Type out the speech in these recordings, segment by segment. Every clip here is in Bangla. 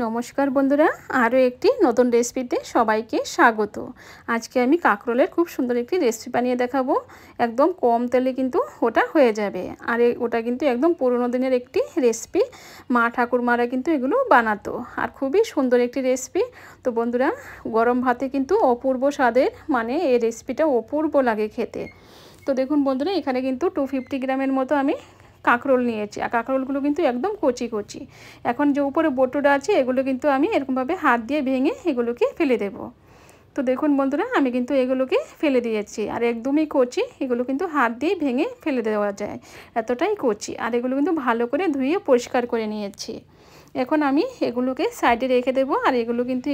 নমস্কার বন্ধুরা, আরও একটি নতুন রেসিপিতে সবাইকে স্বাগত। আজকে আমি কাঁকরোলের খুব সুন্দর একটি রেসিপি বানিয়ে দেখাবো। একদম কম তেলে কিন্তু ওটা হয়ে যাবে। আর ওটা কিন্তু একদম পুরনো দিনের একটি রেসিপি। মা ঠাকুরমারা কিন্তু এগুলো বানাতো, আর খুবই সুন্দর একটি রেসিপি। তো বন্ধুরা, গরম ভাতে কিন্তু অপূর্ব স্বাদের, মানে এই রেসিপিটা অপূর্ব লাগে খেতে। তো দেখুন বন্ধুরা, এখানে কিন্তু 250 গ্রামের মতো আমি কাঁকরোল নিয়েছি, আর কাঁকরোলগুলো কিন্তু একদম কচি কচি। এখন যে উপরে বটুটা আছে, এগুলো কিন্তু আমি এরকমভাবে হাত দিয়ে ভেঙে এগুলোকে ফেলে দেব। তো দেখুন বন্ধুরা, আমি কিন্তু এগুলোকে ফেলে দিয়েছি, আর একদমই কচি। এগুলো কিন্তু হাত দিয়ে ভেঙে ফেলে দেওয়া যায়, এতটাই কচি। আর এগুলো কিন্তু ভালো করে ধুয়ে পরিষ্কার করে নিয়েছি। এখন আমি এগুলোকে সাইডে রেখে দেব, আর এগুলো কিন্তু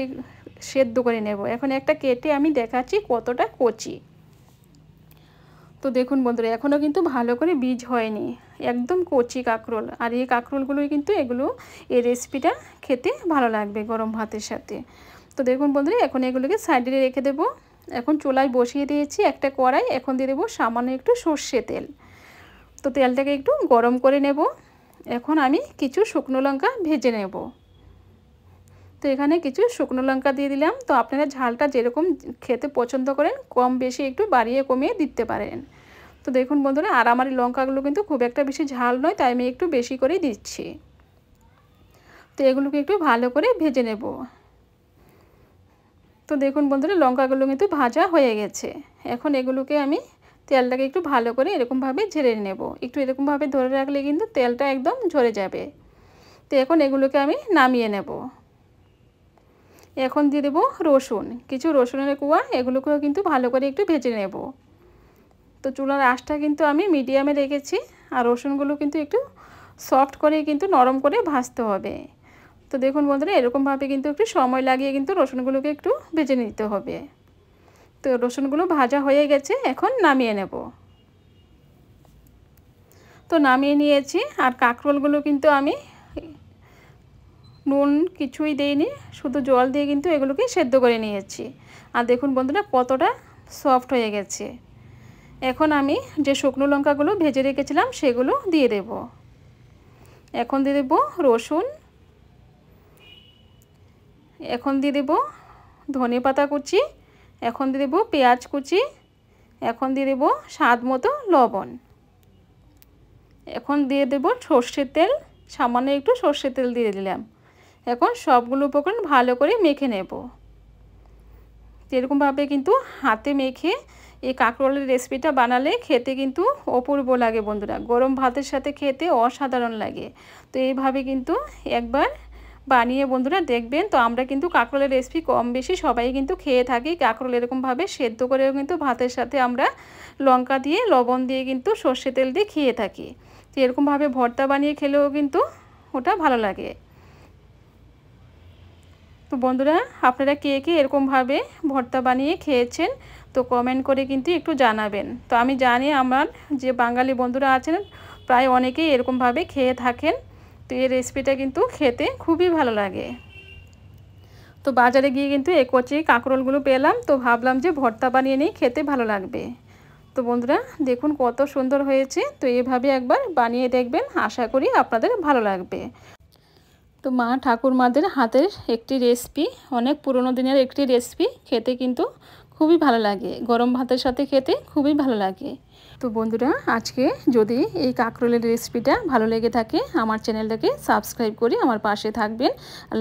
সেদ্ধ করে নেব। এখন একটা কেটে আমি দেখাচ্ছি কতটা কচি। তো দেখুন বন্ধুরা, এখনও কিন্তু ভালো করে বীজ হয়নি, একদম কচি কাঁকরোল। আর এই কাঁকরোলগুলোই কিন্তু এই রেসিপিটা খেতে ভালো লাগবে গরম ভাতের সাথে। তো দেখুন বন্ধুরা, এখন এগুলোকে সাইডে রেখে দেব। এখন চুলায় বসিয়ে দিয়েছি একটা কড়াই। এখন দিয়ে দেবো সামান্য একটু সর্ষে তেল। তো তেলটাকে একটু গরম করে নেব। এখন আমি কিছু শুকনো লঙ্কা ভেজে নেব। তো এখানে কিছু শুকনো লঙ্কা দিয়ে দিলাম। তো আপনারা ঝালটা যেরকম খেতে পছন্দ করেন, কম বেশি একটু বাড়িয়ে কমিয়ে দিতে পারেন। তো দেখুন বন্ধুরা, আর আমার এই লঙ্কাগুলো কিন্তু খুব একটা বেশি ঝাল নয়, তাই আমি একটু বেশি করেই দিচ্ছি। তো এগুলোকে একটু ভালো করে ভেজে নেব। তো দেখুন বন্ধুরা, লঙ্কাগুলো কিন্তু ভাজা হয়ে গেছে। এখন এগুলোকে আমি তেলটাকে একটু ভালো করে এরকমভাবে ঝেড়ে নেব। একটু এরকমভাবে ধরে রাখলে কিন্তু তেলটা একদম ঝরে যাবে। তো এখন এগুলোকে আমি নামিয়ে নেব। এখন দিয়ে দেবো রসুন, কিছু রসুনের কোয়া। এগুলোকেও কিন্তু ভালো করে একটু ভেজে নেব। তো চুলার আঁচটা কিন্তু আমি মিডিয়ামে রেখেছি, আর রসুনগুলো কিন্তু একটু সফট করে কিন্তু নরম করে ভাজতে হবে। তো দেখুন বন্ধুরা, এরকমভাবে কিন্তু একটু সময় লাগিয়ে কিন্তু রসুনগুলোকে একটু ভেজে নিতে হবে। তো রসুনগুলো ভাজা হয়ে গেছে, এখন নামিয়ে নেব। তো নামিয়ে নিয়েছি। আর কাঁকরোলগুলো কিন্তু আমি নুন কিছুই দেইনি, শুধু জল দিয়ে কিন্তু এগুলোকে সেদ্ধ করে নিয়েছি। আর দেখুন বন্ধুরা, কতটা সফট হয়ে গেছে। এখন আমি যে শুকনো লঙ্কাগুলো ভেজে রেখেছিলাম সেগুলো দিয়ে দেব। এখন দিয়ে দেব রসুন। এখন দিয়ে দেব ধনেপাতা কুচি। এখন দিয়ে দেব পেঁয়াজ কুচি। এখন দিয়ে দেব স্বাদ মতো লবণ। এখন দিয়ে দেব সর্ষের তেল, সামান্য একটু সর্ষের তেল দিয়ে দিলাম। এখন সবগুলো উপকরণ ভালো করে মেখে নেব। এরকমভাবে কিন্তু হাতে মেখে এই কাঁকরোলের রেসিপিটা বানালে খেতে কিন্তু অপূর্ব লাগে বন্ধুরা। গরম ভাতের সাথে খেতে অসাধারণ লাগে। তো এইভাবে কিন্তু একবার বানিয়ে বন্ধুরা দেখবেন। তো আমরা কিন্তু কাঁকরোলের রেসিপি কম বেশি সবাই কিন্তু খেয়ে থাকি। কাঁকরোল এরকমভাবে সেদ্ধ করেও কিন্তু ভাতের সাথে আমরা লঙ্কা দিয়ে, লবণ দিয়ে কিন্তু সর্ষে তেল দিয়ে খেয়ে থাকি। তো এরকমভাবে ভর্তা বানিয়ে খেলেও কিন্তু ওটা ভালো লাগে। তো বন্ধুরা, আপনারা কে কে এরকমভাবে ভর্তা বানিয়ে খেয়েছেন, তো কমেন্ট করে কিন্তু একটু জানাবেন। তো আমি জানি আমার যে বাঙালি বন্ধুরা আছেন প্রায় অনেকেই এরকমভাবে খেয়ে থাকেন। তো এই রেসিপিটা কিন্তু খেতে খুবই ভালো লাগে। তো বাজারে গিয়ে কিন্তু এই কচি কাঁকরোলগুলো পেলাম, তো ভাবলাম যে ভর্তা বানিয়ে নিই, খেতে ভালো লাগবে। তো বন্ধুরা দেখুন কত সুন্দর হয়েছে। তো এইভাবে একবার বানিয়ে দেখবেন, আশা করি আপনাদের ভালো লাগবে। তো মা ঠাকুরমাদের হাতের একটি রেসিপি, অনেক পুরনো দিনের একটি রেসিপি, খেতে কিন্তু খুবই ভালো লাগে। গরম ভাতের সাথে খেতে খুবই ভালো লাগে। তো বন্ধুরা, আজকে যদি এই কাঁকরোলের রেসিপিটা ভালো লেগে থাকে, আমার চ্যানেলটাকে সাবস্ক্রাইব করে আমার পাশে থাকবেন।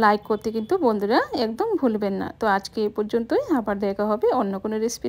লাইক করতে কিন্তু বন্ধুরা একদম ভুলবেন না। তো আজকে এই পর্যন্তই, আবার দেখা হবে অন্য কোনো রেসিপি।